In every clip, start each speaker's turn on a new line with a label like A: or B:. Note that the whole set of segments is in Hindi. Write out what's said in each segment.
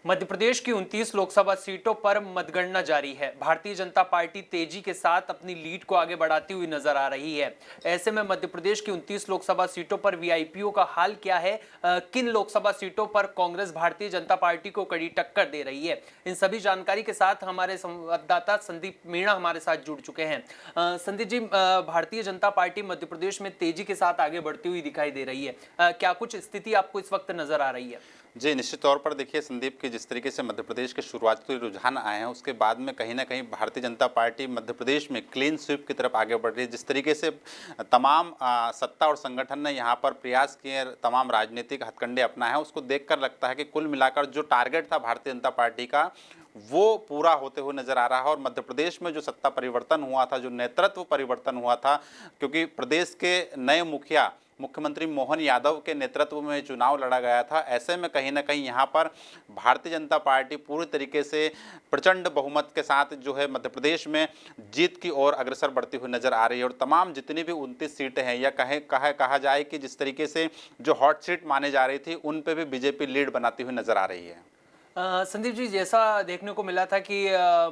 A: मध्य प्रदेश की 29 लोकसभा सीटों पर मतगणना जारी है। भारतीय जनता पार्टी तेजी के साथ अपनी लीड को आगे बढ़ाती हुई नजर आ रही है। ऐसे में मध्य प्रदेश की 29 लोकसभा सीटों पर वीआईपीओ का हाल क्या है, किन लोकसभा सीटों पर कांग्रेस भारतीय जनता पार्टी को कड़ी टक्कर दे रही है, इन सभी जानकारी के साथ हमारे संवाददाता संदीप मीणा हमारे साथ जुड़ चुके हैं। संदीप जी, भारतीय जनता पार्टी मध्य प्रदेश में तेजी के साथ आगे बढ़ती हुई दिखाई दे रही है। क्या कुछ स्थिति आपको इस वक्त नजर आ रही है?
B: जी, निश्चित तौर पर देखिए संदीप की जिस तरीके से मध्य प्रदेश के शुरुआती रुझान आए हैं उसके बाद में कहीं न कहीं भारतीय जनता पार्टी मध्य प्रदेश में क्लीन स्वीप की तरफ आगे बढ़ रही है। जिस तरीके से तमाम सत्ता और संगठन ने यहाँ पर प्रयास किए, तमाम राजनीतिक हथकंडे अपनाए हैं, उसको देखकर लगता है कि कुल मिलाकर जो टारगेट था भारतीय जनता पार्टी का वो पूरा होते हुए नजर आ रहा है। और मध्य प्रदेश में जो सत्ता परिवर्तन हुआ था, जो नेतृत्व परिवर्तन हुआ था, क्योंकि प्रदेश के नए मुखिया मुख्यमंत्री मोहन यादव के नेतृत्व में चुनाव लड़ा गया था, ऐसे में कहीं ना कहीं यहाँ पर भारतीय जनता पार्टी पूरी तरीके से प्रचंड बहुमत के साथ जो है मध्य प्रदेश में जीत की ओर अग्रसर बढ़ती हुई नजर आ रही है। और तमाम जितनी भी 29 सीटें हैं, या कहा जाए कि जिस तरीके से जो हॉट सीट माने जा रही थी उन पे भी बीजेपी लीड बनाती हुई नजर आ रही है।
A: संदीप जी, जैसा देखने को मिला था कि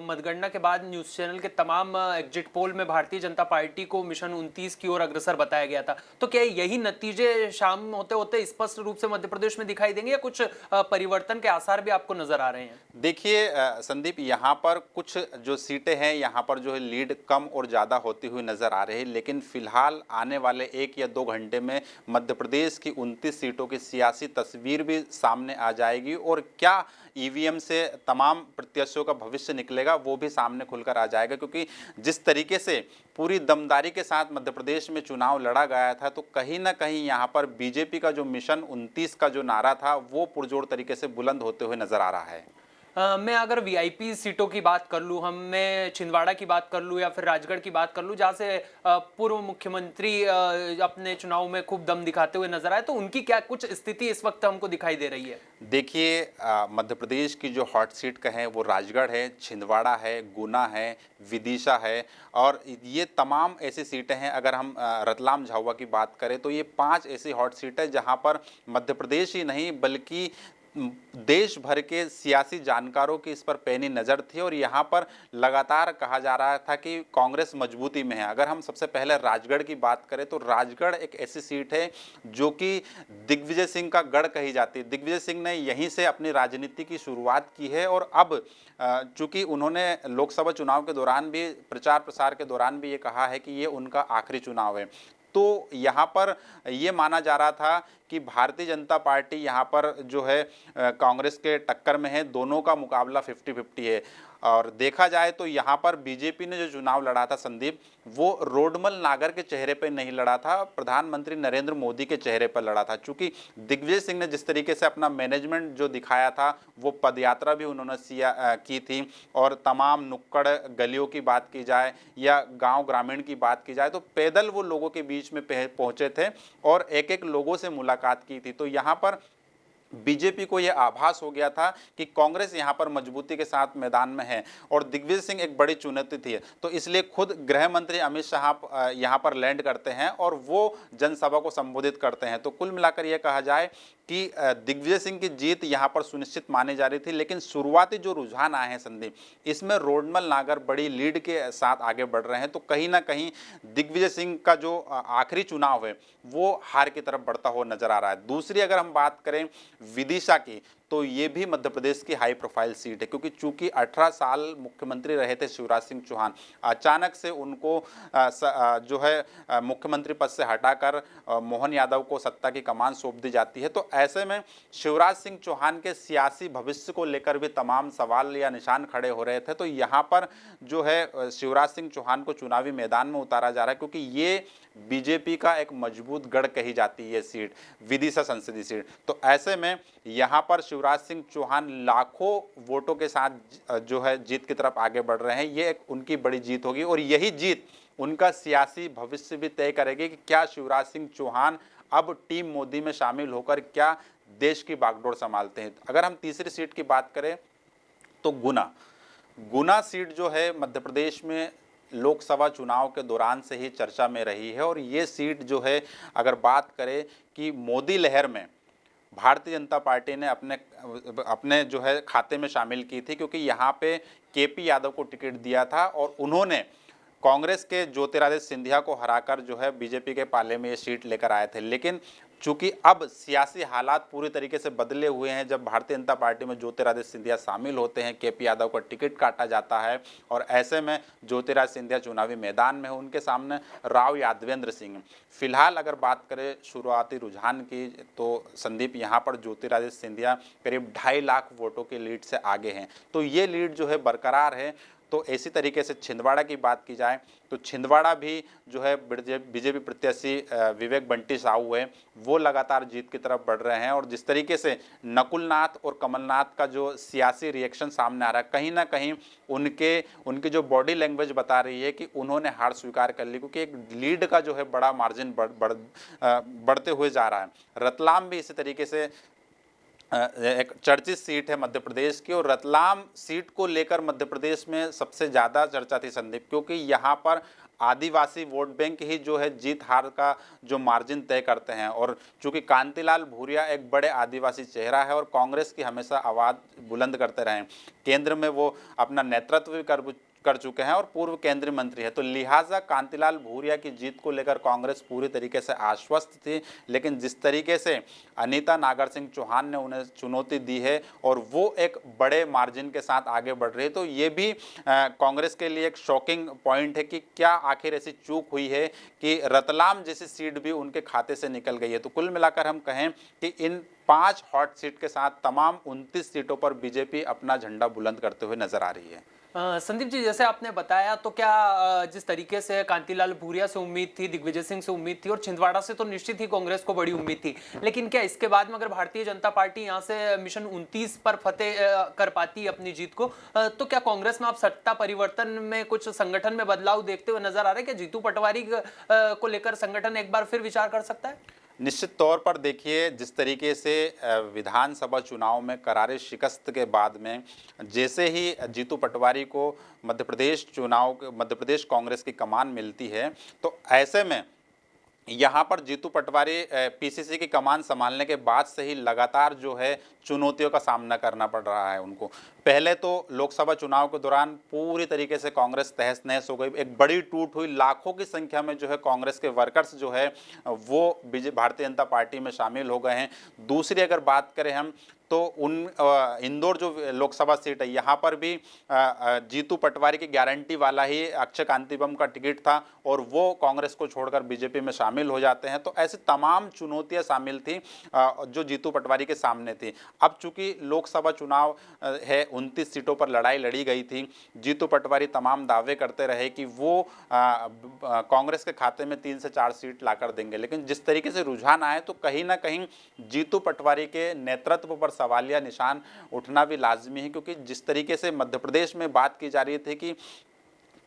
A: मतगणना के बाद न्यूज़ चैनल के तमाम एग्जिट पोल में भारतीय जनता पार्टी को मिशन 29 की ओर अग्रसर बताया गया था, तो क्या यही नतीजे शाम होते होते स्पष्ट रूप से मध्य प्रदेश में दिखाई देंगे या कुछ परिवर्तन के आसार भी आपको नजर आ रहे हैं?
B: देखिए संदीप, यहाँ पर कुछ जो सीटें हैं यहाँ पर जो है लीड कम और ज़्यादा होती हुई नज़र आ रही है, लेकिन फिलहाल आने वाले 1 या 2 घंटे में मध्य प्रदेश की 29 सीटों की सियासी तस्वीर भी सामने आ जाएगी और क्या ईवीएम से तमाम प्रत्याशियों का भविष्य निकलेगा वो भी सामने खुलकर आ जाएगा। क्योंकि जिस तरीके से पूरी दमदारी के साथ मध्य प्रदेश में चुनाव लड़ा गया था, तो कहीं ना कहीं यहाँ पर बीजेपी का जो मिशन 29 का जो नारा था वो पुरजोर तरीके से बुलंद होते हुए नजर आ रहा है।
A: मैं अगर वीआईपी सीटों की बात कर लूँ, मैं छिंदवाड़ा की बात कर लूँ या फिर राजगढ़ की बात कर लूँ, जहाँ से पूर्व मुख्यमंत्री अपने चुनाव में खूब दम दिखाते हुए नजर आए, तो उनकी क्या कुछ स्थिति इस वक्त हमको दिखाई दे रही है?
B: देखिए मध्य प्रदेश की जो हॉट सीट का है वो राजगढ़ है, छिंदवाड़ा है, गुना है, विदिशा है, और ये तमाम ऐसी सीटें हैं। अगर हम रतलाम झाबुआ की बात करें तो ये 5 ऐसी हॉट सीट है जहां पर मध्य प्रदेश ही नहीं बल्कि देश भर के सियासी जानकारों की इस पर पैनी नज़र थी। और यहाँ पर लगातार कहा जा रहा था कि कांग्रेस मजबूती में है। अगर हम सबसे पहले राजगढ़ की बात करें तो राजगढ़ एक ऐसी सीट है जो कि दिग्विजय सिंह का गढ़ कही जाती है। दिग्विजय सिंह ने यहीं से अपनी राजनीति की शुरुआत की है और अब चूंकि उन्होंने लोकसभा चुनाव के दौरान भी, प्रचार प्रसार के दौरान भी ये कहा है कि ये उनका आखिरी चुनाव है, तो यहाँ पर ये माना जा रहा था कि भारतीय जनता पार्टी यहाँ पर जो है कांग्रेस के टक्कर में है, दोनों का मुकाबला 50-50 है। और देखा जाए तो यहाँ पर बीजेपी ने जो चुनाव लड़ा था संदीप, वो रोडमल नागर के चेहरे पर नहीं लड़ा था, प्रधानमंत्री नरेंद्र मोदी के चेहरे पर लड़ा था। चूंकि दिग्विजय सिंह ने जिस तरीके से अपना मैनेजमेंट जो दिखाया था, वो पदयात्रा भी उन्होंने की थी, और तमाम नुक्कड़ गलियों की बात की जाए या गांव ग्रामीण की बात की जाए तो पैदल वो लोगों के बीच में पहुंचे थे और एक एक लोगों से मुलाकात की थी। तो यहाँ पर बीजेपी को यह आभास हो गया था कि कांग्रेस यहां पर मजबूती के साथ मैदान में है और दिग्विजय सिंह एक बड़ी चुनौती थी। तो इसलिए खुद गृह मंत्री अमित शाह यहां पर लैंड करते हैं और वो जनसभा को संबोधित करते हैं। तो कुल मिलाकर यह कहा जाए कि दिग्विजय सिंह की जीत यहां पर सुनिश्चित मानी जा रही थी, लेकिन शुरुआती जो रुझान आए हैं संदीप, इसमें रोडमल नागर बड़ी लीड के साथ आगे बढ़ रहे हैं। तो कहीं ना कहीं दिग्विजय सिंह का जो आखिरी चुनाव है वो हार की तरफ बढ़ता हुआ नजर आ रहा है। दूसरी अगर हम बात करें विदिशा की, तो ये भी मध्य प्रदेश की हाई प्रोफाइल सीट है, क्योंकि चूंकि 18 साल मुख्यमंत्री रहे थे शिवराज सिंह चौहान, अचानक से उनको जो है मुख्यमंत्री पद से हटाकर मोहन यादव को सत्ता की कमान सौंप दी जाती है। तो ऐसे में शिवराज सिंह चौहान के सियासी भविष्य को लेकर भी तमाम सवाल या निशान खड़े हो रहे थे। तो यहाँ पर जो है शिवराज सिंह चौहान को चुनावी मैदान में उतारा जा रहा है, क्योंकि ये बीजेपी का एक मजबूत गढ़ कही जाती है सीट, विदिशा संसदीय सीट। तो ऐसे में यहाँ पर शिवराज सिंह चौहान लाखों वोटों के साथ जो है जीत की तरफ आगे बढ़ रहे हैं। ये एक उनकी बड़ी जीत होगी और यही जीत उनका सियासी भविष्य भी तय करेगी कि क्या शिवराज सिंह चौहान अब टीम मोदी में शामिल होकर क्या देश की बागडोर संभालते हैं। अगर हम तीसरी सीट की बात करें तो गुना सीट जो है मध्य प्रदेश में लोकसभा चुनाव के दौरान से ही चर्चा में रही है। और ये सीट जो है, अगर बात करें कि मोदी लहर में भारतीय जनता पार्टी ने अपने अपने जो है खाते में शामिल की थी, क्योंकि यहाँ पे केपी यादव को टिकट दिया था और उन्होंने कांग्रेस के ज्योतिरादित्य सिंधिया को हराकर जो है बीजेपी के पाले में ये सीट लेकर आए थे। लेकिन चूंकि अब सियासी हालात पूरी तरीके से बदले हुए हैं, जब भारतीय जनता पार्टी में ज्योतिरादित्य सिंधिया शामिल होते हैं, केपी यादव का टिकट काटा जाता है और ऐसे में ज्योतिरादित्य सिंधिया चुनावी मैदान में है, उनके सामने राव यादवेंद्र सिंह। फिलहाल अगर बात करें शुरुआती रुझान की, तो संदीप यहाँ पर ज्योतिरादित्य सिंधिया करीब 2.5 लाख वोटों की लीड से आगे हैं। तो ये लीड जो है बरकरार है। तो इसी तरीके से छिंदवाड़ा की बात की जाए तो छिंदवाड़ा भी जो है बीजेपी प्रत्याशी विवेक बंटी साहू है, वो लगातार जीत की तरफ बढ़ रहे हैं। और जिस तरीके से नकुलनाथ और कमलनाथ का जो सियासी रिएक्शन सामने आ रहा है, कहीं ना कहीं उनकी जो बॉडी लैंग्वेज बता रही है कि उन्होंने हार स्वीकार कर ली, क्योंकि एक लीड का जो है बड़ा मार्जिन बढ़ते हुए जा रहा है। रतलाम भी इसी तरीके से एक चर्चित सीट है मध्य प्रदेश की, और रतलाम सीट को लेकर मध्य प्रदेश में सबसे ज़्यादा चर्चा थी संदीप, क्योंकि यहाँ पर आदिवासी वोट बैंक ही जो है जीत हार का जो मार्जिन तय करते हैं। और चूंकि कांतिलाल भूरिया एक बड़े आदिवासी चेहरा है और कांग्रेस की हमेशा आवाज़ बुलंद करते रहे, केंद्र में वो अपना नेतृत्व भी कर चुके हैं और पूर्व केंद्रीय मंत्री है, तो लिहाजा कांतिलाल भूरिया की जीत को लेकर कांग्रेस पूरी तरीके से आश्वस्त थी। लेकिन जिस तरीके से अनीता नागर सिंह चौहान ने उन्हें चुनौती दी है और वो एक बड़े मार्जिन के साथ आगे बढ़ रही है, तो ये भी कांग्रेस के लिए एक शॉकिंग पॉइंट है कि क्या आखिर ऐसी चूक हुई है कि रतलाम जैसी सीट भी उनके खाते से निकल गई है। तो कुल मिलाकर हम कहें कि इन 5 हॉट सीट के साथ तमाम 29 सीटों पर बीजेपी अपना झंडा बुलंद करते हुए नजर आ रही है।
A: संदीप जी, जैसे आपने बताया, तो क्या जिस तरीके से कांतिलाल भूरिया से उम्मीद थी, दिग्विजय सिंह से उम्मीद थी और छिंदवाड़ा से तो निश्चित ही कांग्रेस को बड़ी उम्मीद थी, लेकिन क्या इसके बाद में अगर भारतीय जनता पार्टी यहां से मिशन 29 पर फतेह कर पाती अपनी जीत को, तो क्या कांग्रेस में आप सत्ता परिवर्तन में कुछ संगठन में बदलाव देखते हुए नजर आ रहे हैं? क्या जीतू पटवारी को लेकर संगठन एक बार फिर विचार कर सकता है?
B: निश्चित तौर पर देखिए, जिस तरीके से विधानसभा चुनाव में करारे शिकस्त के बाद में जैसे ही जीतू पटवारी को मध्य प्रदेश कांग्रेस की कमान मिलती है, तो ऐसे में यहाँ पर जीतू पटवारी पीसीसी की कमान संभालने के बाद से ही लगातार जो है चुनौतियों का सामना करना पड़ रहा है उनको। पहले तो लोकसभा चुनाव के दौरान पूरी तरीके से कांग्रेस तहस नहस हो गई, एक बड़ी टूट हुई, लाखों की संख्या में जो है कांग्रेस के वर्कर्स जो है वो भारतीय जनता पार्टी में शामिल हो गए हैं। दूसरी अगर बात करें हम, तो इंदौर जो लोकसभा सीट है, यहाँ पर भी जीतू पटवारी की गारंटी वाला ही अक्षय कांतिबम का टिकट था और वो कांग्रेस को छोड़कर बीजेपी में शामिल हो जाते हैं। तो ऐसी तमाम चुनौतियां शामिल थी जो जीतू पटवारी के सामने थी। अब चूंकि लोकसभा चुनाव है, 29 सीटों पर लड़ाई लड़ी गई थी, जीतू पटवारी तमाम दावे करते रहे कि वो कांग्रेस के खाते में 3 से 4 सीट लाकर देंगे, लेकिन जिस तरीके से रुझान आए तो कहीं ना कहीं जीतू पटवारी के नेतृत्व पर सवालिया निशान उठना भी लाजमी है, क्योंकि जिस तरीके से मध्य प्रदेश में बात की जा रही थी कि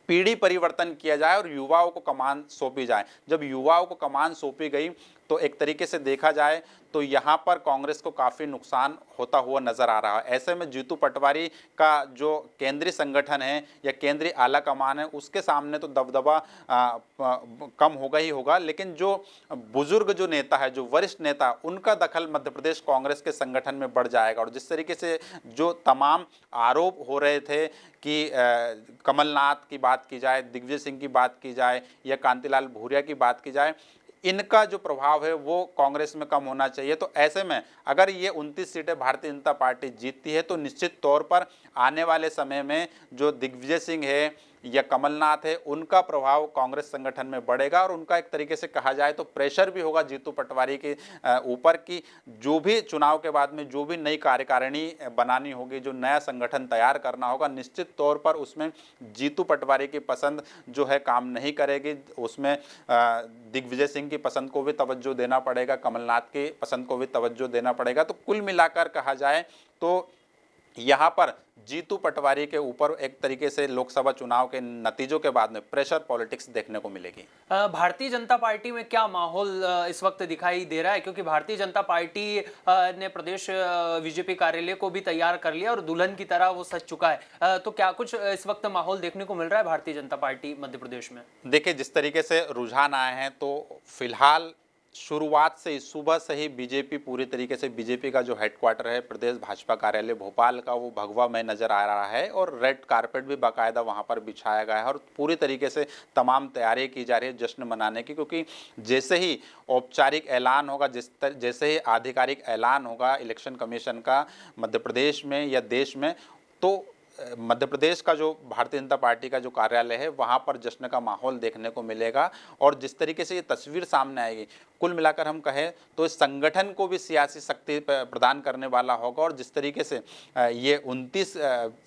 B: पीढ़ी परिवर्तन किया जाए और युवाओं को कमान सौंपी जाए, जब युवाओं को कमान सौंपी गई तो एक तरीके से देखा जाए तो यहाँ पर कांग्रेस को काफ़ी नुकसान होता हुआ नजर आ रहा है। ऐसे में जीतू पटवारी का जो केंद्रीय संगठन है या केंद्रीय आला कमान है, उसके सामने तो दबदबा कम होगा ही होगा, लेकिन जो बुजुर्ग जो नेता है, जो वरिष्ठ नेता, उनका दखल मध्य प्रदेश कांग्रेस के संगठन में बढ़ जाएगा। और जिस तरीके से जो तमाम आरोप हो रहे थे कि कमलनाथ की बात की जाए, दिग्विजय सिंह की बात की जाए या कांतिलाल भूरिया की बात की जाए, इनका जो प्रभाव है वो कांग्रेस में कम होना चाहिए। तो ऐसे में अगर ये 29 सीटें भारतीय जनता पार्टी जीतती है तो निश्चित तौर पर आने वाले समय में जो दिग्विजय सिंह है या कमलनाथ है, उनका प्रभाव कांग्रेस संगठन में बढ़ेगा और उनका एक तरीके से कहा जाए तो प्रेशर भी होगा जीतू पटवारी के ऊपर कि जो भी चुनाव के बाद में जो भी नई कार्यकारिणी बनानी होगी, जो नया संगठन तैयार करना होगा, निश्चित तौर पर उसमें जीतू पटवारी की पसंद जो है काम नहीं करेगी। उसमें दिग्विजय सिंह की पसंद को भी तवज्जो देना पड़ेगा, कमलनाथ की पसंद को भी तवज्जो देना पड़ेगा। तो कुल मिलाकर कहा जाए तो यहाँ पर जीतू पटवारी के ऊपर एक तरीके से लोकसभा चुनाव के नतीजों के बाद में प्रेशर पॉलिटिक्स देखने को मिलेगी।
A: भारतीय जनता पार्टी में क्या माहौल इस वक्त दिखाई दे रहा है? क्योंकि भारतीय जनता पार्टी ने प्रदेश बीजेपी कार्यालय को भी तैयार कर लिया और दुल्हन की तरह वो सज चुका है, तो क्या कुछ इस वक्त माहौल देखने को मिल रहा है भारतीय जनता पार्टी मध्य प्रदेश में?
B: देखिए, जिस तरीके से रुझान आए हैं तो फिलहाल शुरुआत से ही सुबह से ही बीजेपी पूरी तरीके से बीजेपी का जो हेडक्वार्टर है प्रदेश भाजपा कार्यालय भोपाल का वो भगवा में नजर आ रहा है और रेड कारपेट भी बाकायदा वहां पर बिछाया गया है और पूरी तरीके से तमाम तैयारी की जा रही है जश्न मनाने की, क्योंकि जैसे ही औपचारिक ऐलान होगा, जैसे ही आधिकारिक ऐलान होगा इलेक्शन कमीशन का मध्य प्रदेश में या देश में, तो मध्य प्रदेश का जो भारतीय जनता पार्टी का जो कार्यालय है वहां पर जश्न का माहौल देखने को मिलेगा। और जिस तरीके से ये तस्वीर सामने आएगी, कुल मिलाकर हम कहें तो इस संगठन को भी सियासी शक्ति प्रदान करने वाला होगा। और जिस तरीके से ये 29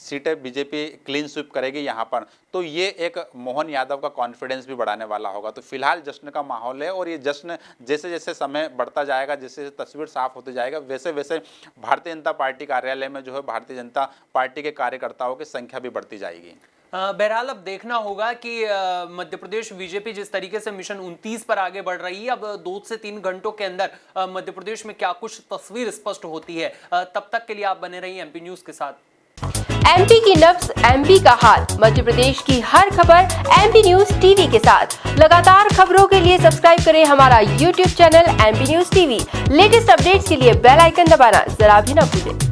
B: सीटें बीजेपी क्लीन स्वीप करेगी यहाँ पर, तो ये एक मोहन यादव का कॉन्फिडेंस भी बढ़ाने वाला होगा। तो फिलहाल जश्न का माहौल है और ये जश्न जैसे जैसे समय बढ़ता जाएगा, जैसे जैसे तस्वीर साफ होती जाएगा, वैसे वैसे भारतीय जनता पार्टी कार्यालय में जो है भारतीय जनता पार्टी के कार्यकर्ताओं की संख्या भी बढ़ती जाएगी।
A: बहरहाल अब देखना होगा कि मध्य प्रदेश बीजेपी जिस तरीके से मिशन 29 पर आगे बढ़ रही है, अब 2 से 3 घंटों के अंदर मध्य प्रदेश में क्या कुछ तस्वीर स्पष्ट होती है। तब तक के लिए आप बने रहिए एमपी न्यूज के साथ।
C: एमपी की नब्ज, एमपी का हाल, मध्य प्रदेश की हर खबर एमपी न्यूज टीवी के साथ। लगातार खबरों के लिए सब्सक्राइब करें हमारा YouTube channel MP news TV. Latest updates के लिए बेल आइकन दबाना जरा भी न भूलें।